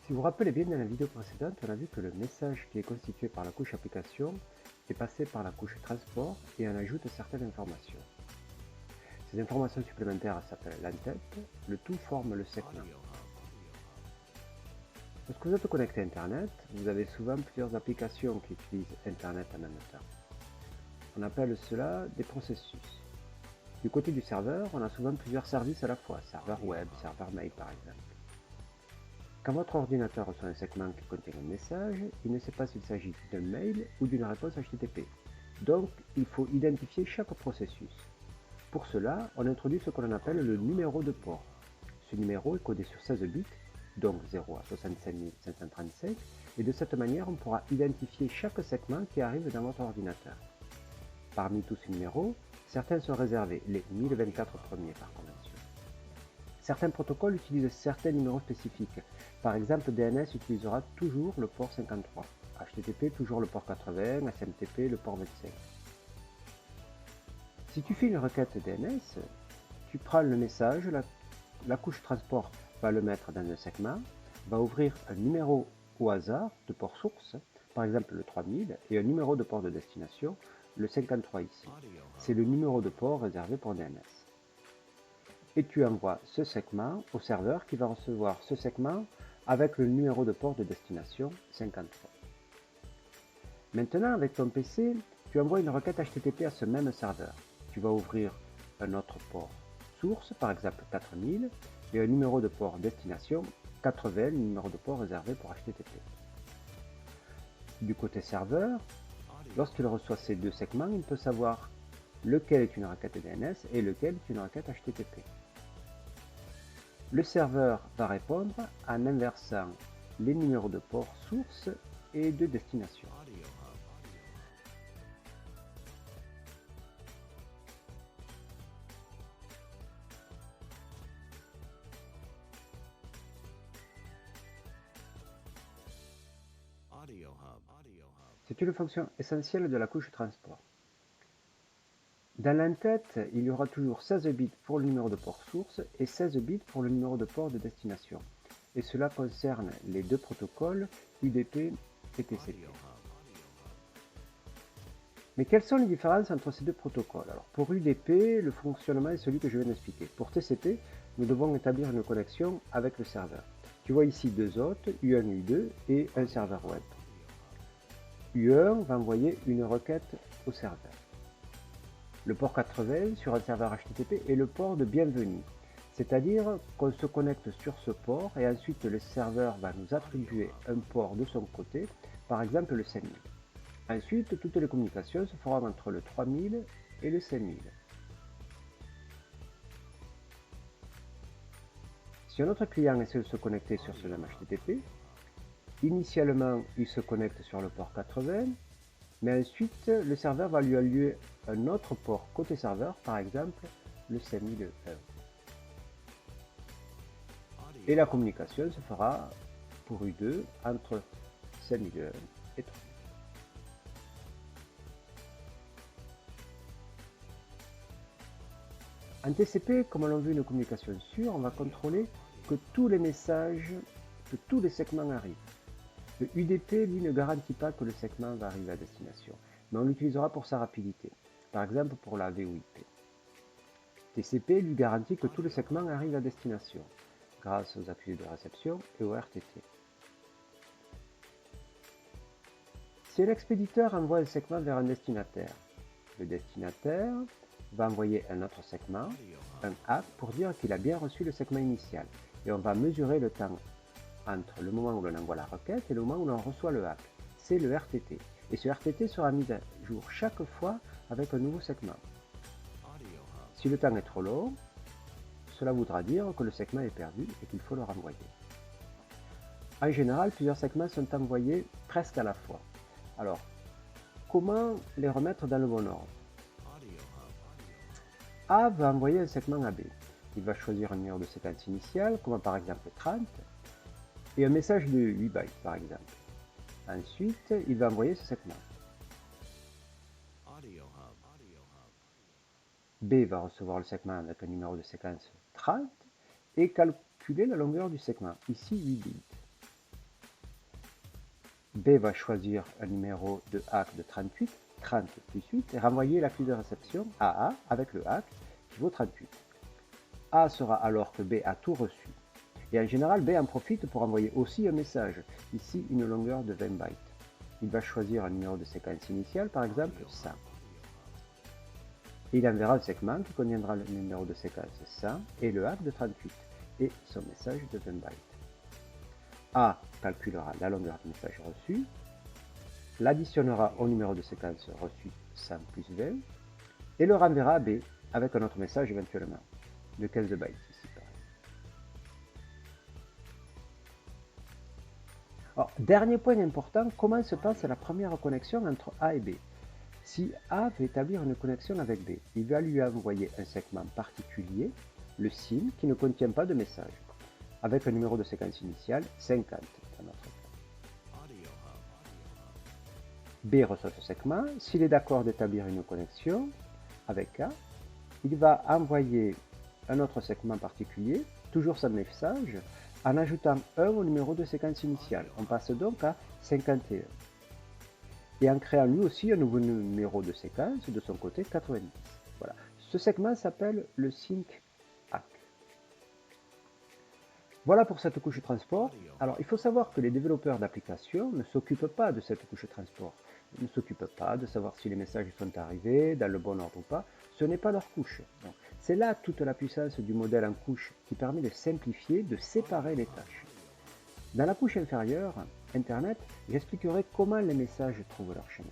Si vous vous rappelez bien, dans la vidéo précédente, on a vu que le message qui est constitué par la couche application est passé par la couche transport et on ajoute certaines informations. Ces informations supplémentaires s'appellent l'entête, le tout forme le segment. Lorsque vous êtes connecté à Internet, vous avez souvent plusieurs applications qui utilisent Internet en même temps. On appelle cela des processus. Du côté du serveur, on a souvent plusieurs services à la fois, serveur web, serveur mail par exemple. Quand votre ordinateur reçoit un segment qui contient un message, il ne sait pas s'il s'agit d'un mail ou d'une réponse HTTP. Donc, il faut identifier chaque processus. Pour cela, on introduit ce que l'on appelle le numéro de port. Ce numéro est codé sur 16 bits, donc 0 à 65 535, et de cette manière, on pourra identifier chaque segment qui arrive dans votre ordinateur. Parmi tous ces numéros, certains sont réservés, les 1024 premiers par convention. Certains protocoles utilisent certains numéros spécifiques. Par exemple, DNS utilisera toujours le port 53, HTTP toujours le port 80, SMTP le port 25. Si tu fais une requête DNS, tu prends le message, la couche transport va le mettre dans un segment, va ouvrir un numéro au hasard de port source, par exemple le 3000, et un numéro de port de destination, le 53 ici. C'est le numéro de port réservé pour DNS. Et tu envoies ce segment au serveur qui va recevoir ce segment avec le numéro de port de destination 53. Maintenant, avec ton PC, tu envoies une requête HTTP à ce même serveur. Tu vas ouvrir un autre port source, par exemple 4000, et un numéro de port destination 80, le numéro de port réservé pour HTTP. Du côté serveur, lorsqu'il reçoit ces deux segments, il peut savoir lequel est une requête DNS et lequel est une requête HTTP. Le serveur va répondre en inversant les numéros de port source et de destination. C'est une fonction essentielle de la couche transport. Dans l'entête, il y aura toujours 16 bits pour le numéro de port source et 16 bits pour le numéro de port de destination. Et cela concerne les deux protocoles UDP et TCP. Mais quelles sont les différences entre ces deux protocoles? Alors, pour UDP, le fonctionnement est celui que je viens d'expliquer. Pour TCP, nous devons établir une connexion avec le serveur. Tu vois ici deux hôtes, U1 et U2, et un serveur web. U1 va envoyer une requête au serveur. Le port 80 sur un serveur HTTP est le port de bienvenue, c'est-à-dire qu'on se connecte sur ce port et ensuite le serveur va nous attribuer un port de son côté, par exemple le 5000. Ensuite, toutes les communications se feront entre le 3000 et le 5000. Si un autre client essaie de se connecter sur ce même HTTP, initialement il se connecte sur le port 80, mais ensuite le serveur va lui allouer un autre port côté serveur, par exemple le 5001. Et la communication se fera pour U2 entre 5001 et 3000. En TCP, comme on l'a vu une communication sûre, on va contrôler que tous les messages, que tous les segments arrivent. Le UDP, lui, ne garantit pas que le segment va arriver à destination, mais on l'utilisera pour sa rapidité, par exemple pour la VoIP. TCP lui garantit que tous les segments arrivent à destination, grâce aux accusés de réception et au RTT. Si un expéditeur envoie un segment vers un destinataire, le destinataire va envoyer un autre segment, un ACK, pour dire qu'il a bien reçu le segment initial, et on va mesurer le temps entre le moment où l'on envoie la requête et le moment où l'on reçoit le hack. C'est le RTT. Et ce RTT sera mis à jour chaque fois avec un nouveau segment. Si le temps est trop long, cela voudra dire que le segment est perdu et qu'il faut le renvoyer. En général, plusieurs segments sont envoyés presque à la fois. Alors, comment les remettre dans le bon ordre? A va envoyer un segment à B. Il va choisir un numéro de séquence initiale, comme par exemple 30, et un message de 8 bytes par exemple. Ensuite, il va envoyer ce segment. B va recevoir le segment avec un numéro de séquence 30 et calculer la longueur du segment, ici 8 bits. B va choisir un numéro de ACK de 38, 30 plus 8, et renvoyer l'accusé de réception à A avec le ACK qui vaut 38. A sera alors que B a tout reçu. Et en général, B en profite pour envoyer aussi un message, ici une longueur de 20 bytes. Il va choisir un numéro de séquence initiale, par exemple 100. Et il enverra un segment qui contiendra le numéro de séquence 100 et le ACK de 38 et son message de 20 bytes. A calculera la longueur du message reçu, l'additionnera au numéro de séquence reçu 100 plus 20 et le renverra à B avec un autre message éventuellement de 15 bytes ici. Alors, dernier point important, comment se passe la première connexion entre A et B? Si A veut établir une connexion avec B, il va lui envoyer un segment particulier, le SIM, qui ne contient pas de message, avec un numéro de séquence initiale 50 dans notre cas. B reçoit ce segment, s'il est d'accord d'établir une connexion avec A, il va envoyer un autre segment particulier, toujours sans message, en ajoutant 1 au numéro de séquence initiale. On passe donc à 51. Et en créant lui aussi un nouveau numéro de séquence, de son côté 90. Voilà. Ce segment s'appelle le sync ACK. Voilà pour cette couche transport. Alors, il faut savoir que les développeurs d'applications ne s'occupent pas de cette couche transport. Ils ne s'occupent pas de savoir si les messages sont arrivés dans le bon ordre ou pas. Ce n'est pas leur couche. C'est là toute la puissance du modèle en couche qui permet de simplifier, de séparer les tâches. Dans la couche inférieure, Internet, j'expliquerai comment les messages trouvent leur chemin.